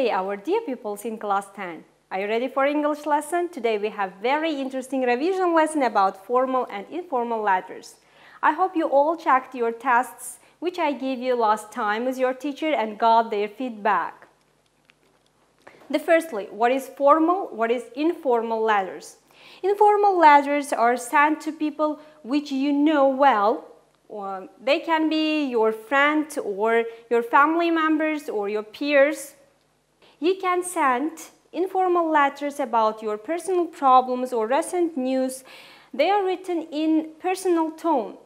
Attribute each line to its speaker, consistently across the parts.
Speaker 1: Hey, our dear pupils in class 10. Are you ready for English lesson? Today we have very interesting revision lesson about formal and informal letters. I hope you all checked your tests which I gave you last time with your teacher and got their feedback. Firstly, what is formal, what is informal letters? Informal letters are sent to people which you know well. They can be your friend or your family members or your peers. You can send informal letters about your personal problems or recent news. They are written in personal tone.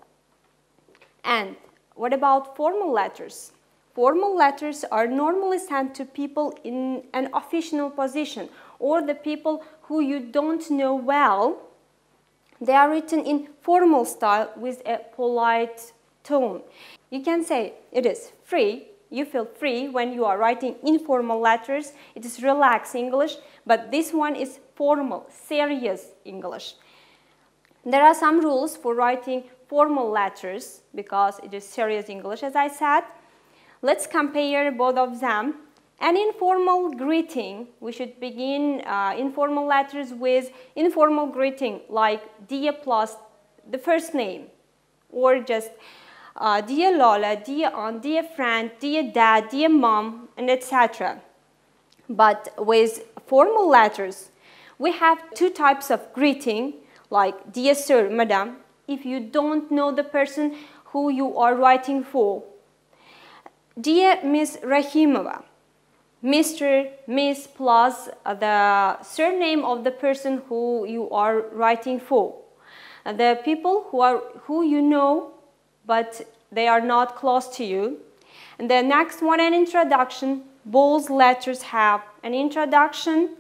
Speaker 1: And what about formal letters? Formal letters are normally sent to people in an official position or the people who you don't know well. They are written in formal style with a polite tone. You can say it is free. You feel free when you are writing informal letters. It is relaxed English, but this one is formal, serious English. There are some rules for writing formal letters because it is serious English, as I said. Let's compare both of them. An informal greeting, we should begin informal letters with informal greeting like dear plus the first name, or just dear Lola, dear aunt, dear friend, dear dad, dear mom, and etc. But with formal letters, we have two types of greeting, like dear sir, madam, if you don't know the person who you are writing for. Dear Miss Rahimova, Mr., Miss plus the surname of the person who you are writing for. The people who you know, but they are not close to you. And the next one, an introduction. Both letters have an introduction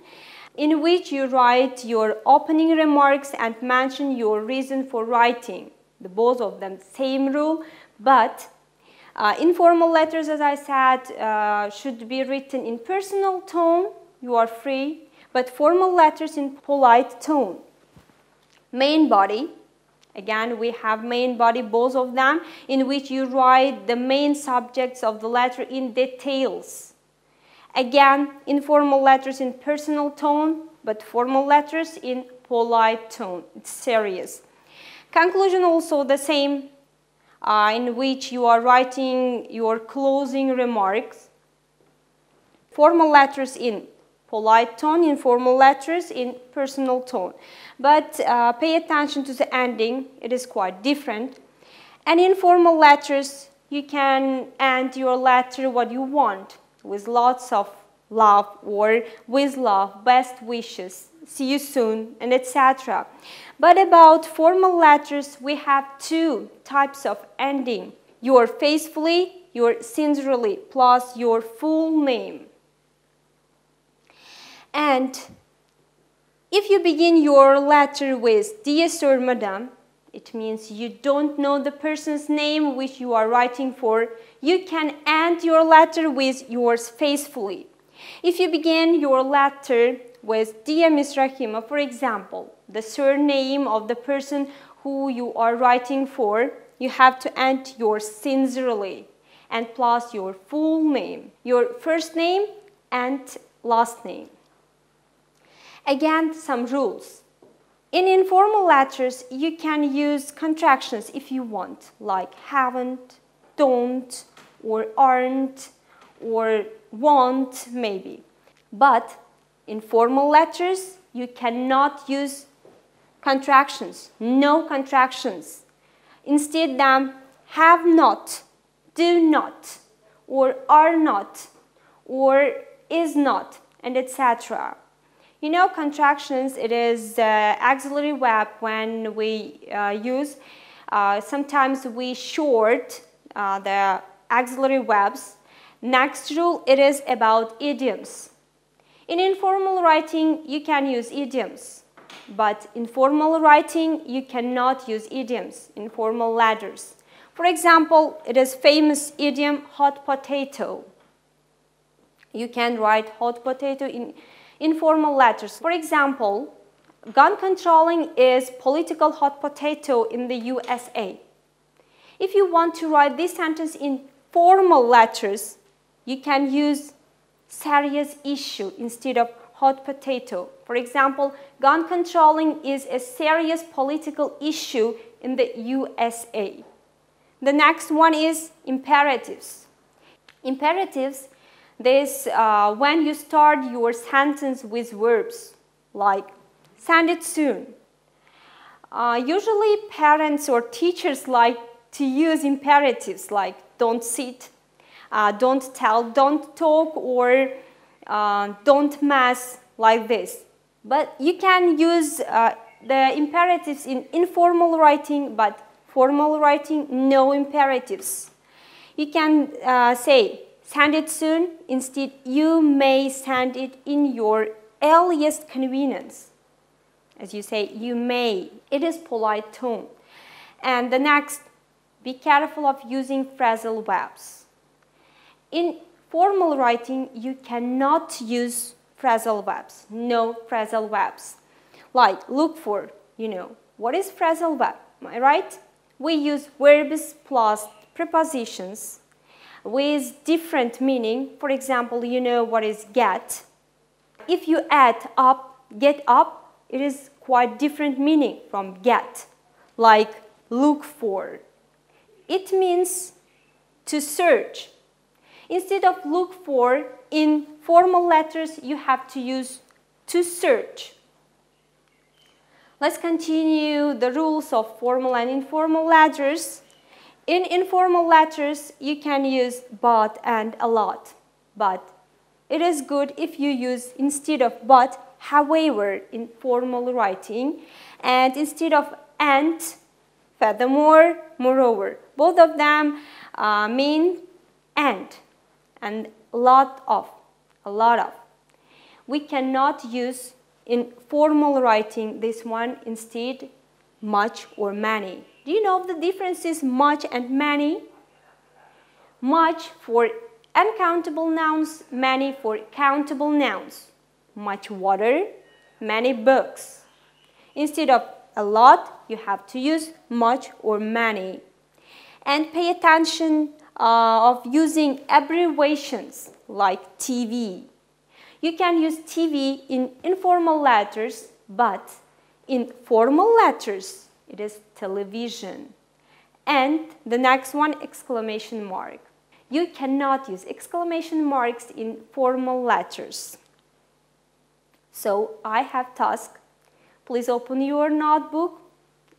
Speaker 1: in which you write your opening remarks and mention your reason for writing. Both of them, same rule, but informal letters, as I said, should be written in personal tone. You are free, but formal letters in polite tone. Main body. Again, we have main body, both of them, in which you write the main subjects of the letter in details. Again, informal letters in personal tone, but formal letters in polite tone. It's serious. Conclusion also the same, in which you are writing your closing remarks. Formal letters in polite tone, informal letters in personal tone. But pay attention to the ending, it is quite different. And informal letters, you can end your letter what you want, with lots of love or with love, best wishes, see you soon, and etc. But about formal letters, we have two types of ending. Your faithfully, your sincerely, plus your full name. And if you begin your letter with dear sir, madam, it means you don't know the person's name which you are writing for. You can end your letter with yours faithfully. If you begin your letter with dear Miss Rahima, for example, the surname of the person who you are writing for, you have to end yours sincerely and plus your full name, your first name and last name. Again, some rules. In informal letters, you can use contractions if you want, like haven't, don't, or aren't, or won't, maybe. But in formal letters, you cannot use contractions, no contractions. Instead, have not, do not, or are not, or is not, and etc. You know, contractions, it is auxiliary verb when we use. Sometimes we short the auxiliary verbs. Next rule, it is about idioms. In informal writing, you can use idioms. But in formal writing, you cannot use idioms in formal letters. For example, it is famous idiom, hot potato. You can write hot potato in informal letters. For example, gun controlling is political hot potato in the USA. If you want to write this sentence in formal letters, you can use serious issue instead of hot potato. For example, gun controlling is a serious political issue in the USA. The next one is imperatives. Imperatives, this when you start your sentence with verbs like send it soon. Usually parents or teachers like to use imperatives like don't sit, don't tell, don't talk, or don't mess, like this. But you can use the imperatives in informal writing, but formal writing, no imperatives. You can say send it soon. Instead, you may send it in your earliest convenience. As you say, you may. It is polite tone. And the next, be careful of using phrasal verbs. In formal writing, you cannot use phrasal verbs. No phrasal verbs. Like look for, you know. What is phrasal verb? Am I right? We use verbs plus prepositions with different meaning. For example, you know what is get. If you add up, get up, it is quite different meaning from get. Like look for. It means to search. Instead of look for, in formal letters, you have to use to search. Let's continue the rules of formal and informal letters. In informal letters, you can use but and a lot. But it is good if you use instead of but, however, in formal writing, and instead of and, furthermore, moreover. Both of them mean and a lot of. We cannot use in formal writing this one, instead much or many. Do you know the difference is much and many? Much for uncountable nouns, many for countable nouns. Much water, many books. Instead of a lot, you have to use much or many. And pay attention of using abbreviations like TV. You can use TV in informal letters, but in formal letters, it is television. And the next one, exclamation mark. You cannot use exclamation marks in formal letters. So I have task. Please open your notebook,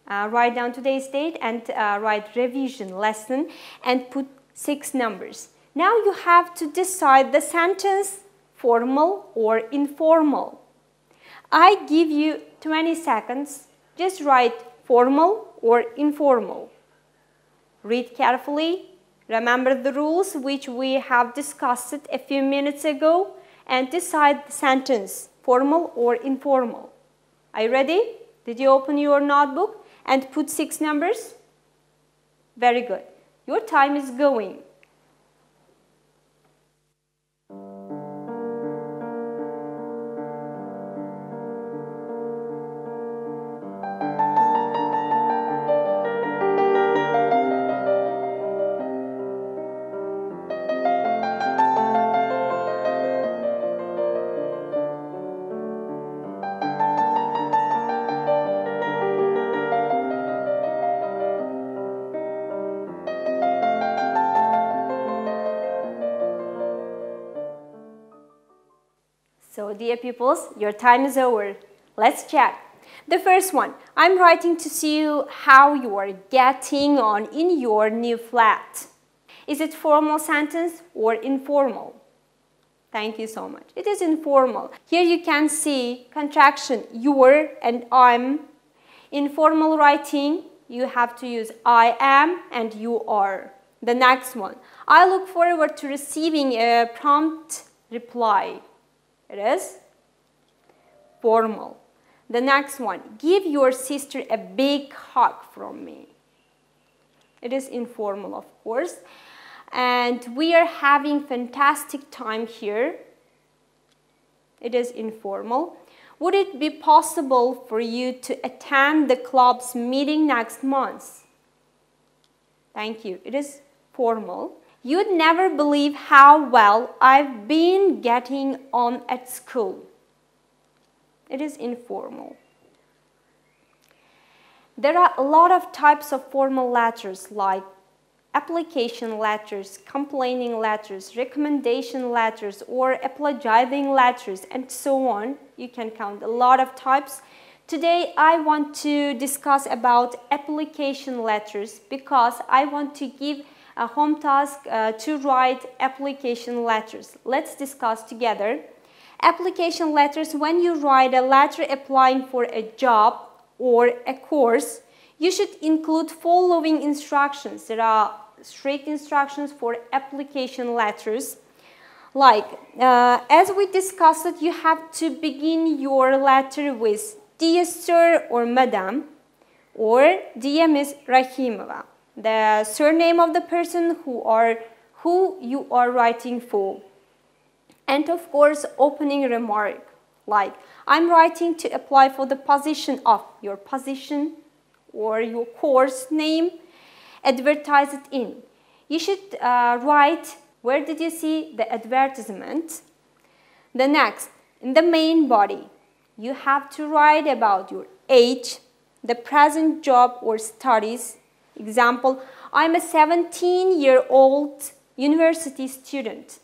Speaker 1: write down today's date, and write revision lesson and put 6 numbers. Now you have to decide the sentence, formal or informal. I give you 20 seconds. Just write formal or informal. Read carefully. Remember the rules which we have discussed a few minutes ago, and decide the sentence, formal or informal. Are you ready? Did you open your notebook and put 6 numbers? Very good. Your time is going. So, dear pupils, your time is over. Let's check. The first one, I'm writing to see how you are getting on in your new flat. Is it formal sentence or informal? Thank you so much. It is informal. Here you can see contraction your and I'm. In formal writing, you have to use I am and you are. The next one, I look forward to receiving a prompt reply. It is formal. The next one, give your sister a big hug from me. It is informal, of course. And we are having fantastic time here. It is informal. Would it be possible for you to attend the club's meeting next month? Thank you. It is formal. You'd never believe how well I've been getting on at school. It is informal. There are a lot of types of formal letters like application letters, complaining letters, recommendation letters, or apologizing letters, and so on. You can count a lot of types. Today I want to discuss about application letters because I want to give a home task to write application letters. Let's discuss together. Application letters: when you write a letter applying for a job or a course, you should include following instructions. There are strict instructions for application letters. Like, as we discussed it, you have to begin your letter with Dear Sir or Madam, or Dear Miss Rahimova, the surname of the person who you are writing for. And of course, opening remark, like, I'm writing to apply for the position of your position or your course name, advertise it in. You should write, where did you see the advertisement? The next, in the main body, you have to write about your age, the present job or studies. Example, I'm a 17-year-old university student.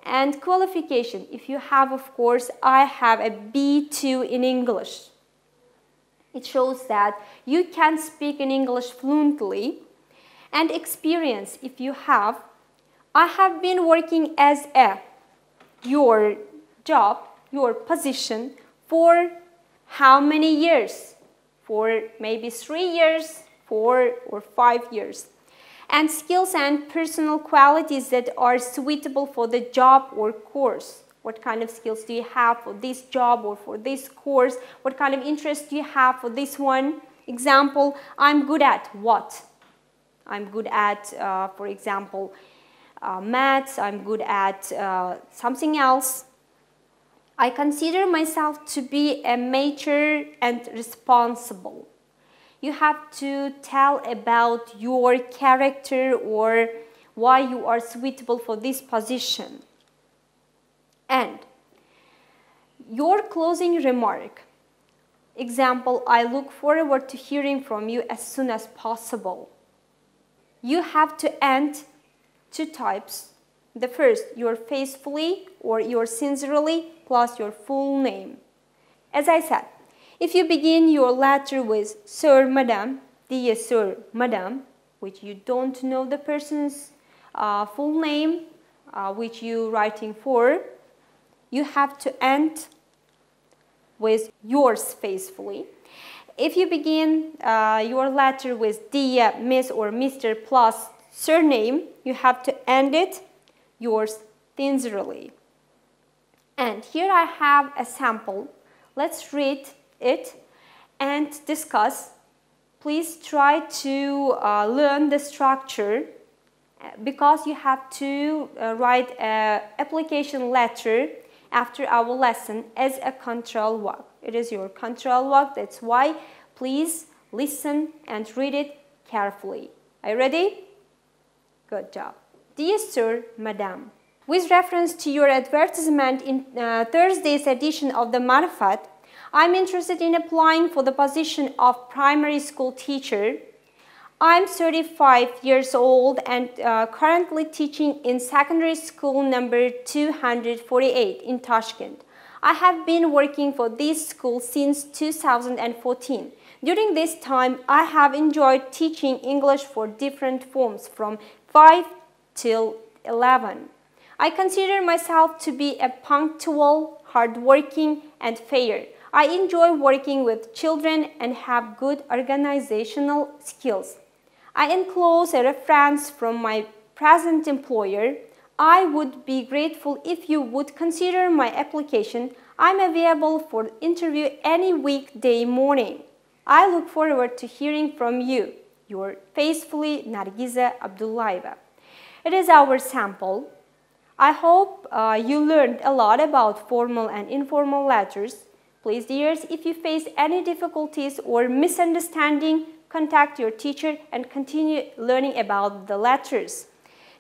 Speaker 1: And qualification, if you have, of course, I have a B2 in English. It shows that you can speak in English fluently. And experience, if you have, I have been working as your job, your position, for how many years? For maybe 3 years, 4 or 5 years. And skills and personal qualities that are suitable for the job or course. What kind of skills do you have for this job or for this course? What kind of interest do you have for this one? Example, I'm good at what? I'm good at, for example, maths. I'm good at something else. I consider myself to be a mature and responsible. You have to tell about your character or why you are suitable for this position. And your closing remark. Example, I look forward to hearing from you as soon as possible. You have to end 2 types. The first, your faithfully or your sincerely plus your full name. As I said, if you begin your letter with Sir, Madam, Dear Sir, Madam, which you don't know the person's full name, which you're writing for, you have to end with yours faithfully. If you begin your letter with Dear Miss or Mr. plus surname, you have to end it yours sincerely. And here I have a sample. Let's read it and discuss. Please try to learn the structure because you have to write an application letter after our lesson as a control work. It is your control work, that's why please listen and read it carefully. Are you ready? Good job. Dear Sir, Madam, with reference to your advertisement in Thursday's edition of the Marifat, I'm interested in applying for the position of primary school teacher. I'm 35 years old and currently teaching in secondary school number 248 in Tashkent. I have been working for this school since 2014. During this time, I have enjoyed teaching English for different forms from 5 till 11. I consider myself to be a punctual, hardworking, and fair. I enjoy working with children and have good organizational skills. I enclose a reference from my present employer. I would be grateful if you would consider my application. I'm available for interview any weekday morning. I look forward to hearing from you. Your faithfully, Nargiza Abdullayeva. It is our sample. I hope you learned a lot about formal and informal letters. Please, dears, if you face any difficulties or misunderstanding, contact your teacher and continue learning about the letters.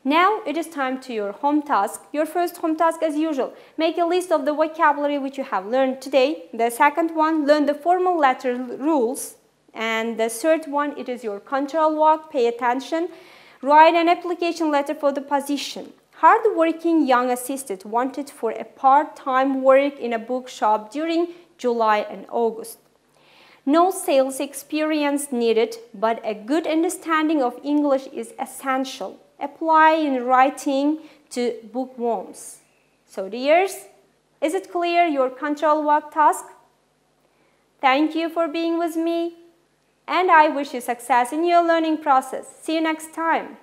Speaker 1: Now it is time to your home task. Your first home task, as usual, make a list of the vocabulary which you have learned today. The second one, learn the formal letter rules. And the third one, it is your control walk. Pay attention. Write an application letter for the position. Hard-working young assistant wanted for a part-time work in a bookshop during July and August. No sales experience needed, but a good understanding of English is essential. Apply in writing to bookworms. So dears, is it clear your control walk task? Thank you for being with me, and I wish you success in your learning process. See you next time.